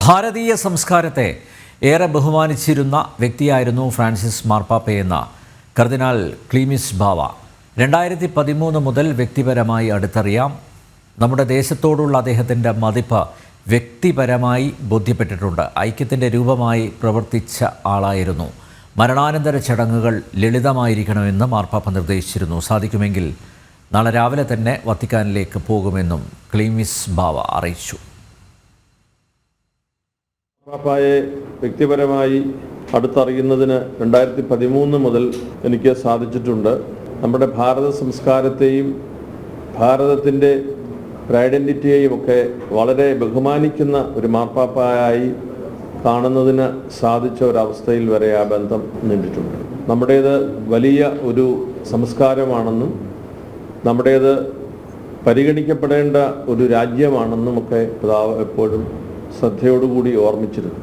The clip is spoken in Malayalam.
ഭാരതീയ സംസ്കാരത്തെ ഏറെ ബഹുമാനിച്ചിരുന്ന വ്യക്തിയായിരുന്നു ഫ്രാൻസിസ് മാർപ്പാപ്പയെന്ന കർദിനാൾ ക്ലീമിസ് ബാവ. 2013 മുതൽ വ്യക്തിപരമായി അടുത്തറിയാം. നമ്മുടെ ദേശത്തോടുള്ള അദ്ദേഹത്തിൻ്റെ മതിപ്പ് വ്യക്തിപരമായി ബോധ്യപ്പെട്ടിട്ടുണ്ട്. ഐക്യത്തിൻ്റെ രൂപമായി പ്രവർത്തിച്ച ആളായിരുന്നു. മരണാനന്തര ചടങ്ങുകൾ ലളിതമായിരിക്കണമെന്ന് മാർപ്പാപ്പ നിർദ്ദേശിച്ചിരുന്നു. സാധിക്കുമെങ്കിൽ നാളെ രാവിലെ തന്നെ വത്തിക്കാനിലേക്ക് പോകുമെന്നും ക്ലീമിസ് ബാവ അറിയിച്ചു. മാർപ്പാപ്പയെ വ്യക്തിപരമായി അടുത്തറിയുന്നതിന് 2013 മുതൽ എനിക്ക് സാധിച്ചിട്ടുണ്ട്. നമ്മുടെ ഭാരത സംസ്കാരത്തെയും ഭാരതത്തിൻ്റെ ഒരു ഐഡൻറ്റിറ്റിയെയും ഒക്കെ വളരെ ബഹുമാനിക്കുന്ന ഒരു മാർപ്പാപ്പയായി കാണുന്നതിന് സാധിച്ച ഒരവസ്ഥയിൽ വരെ ആ ബന്ധം നീണ്ടിട്ടുണ്ട്. നമ്മുടേത് വലിയ ഒരു സംസ്കാരമാണെന്നും നമ്മുടേത് പരിഗണിക്കപ്പെടേണ്ട ഒരു രാജ്യമാണെന്നും ഒക്കെ പിതാവ് എപ്പോഴും ശ്രദ്ധയോടുകൂടി ഓർമ്മിച്ചിരുന്നു.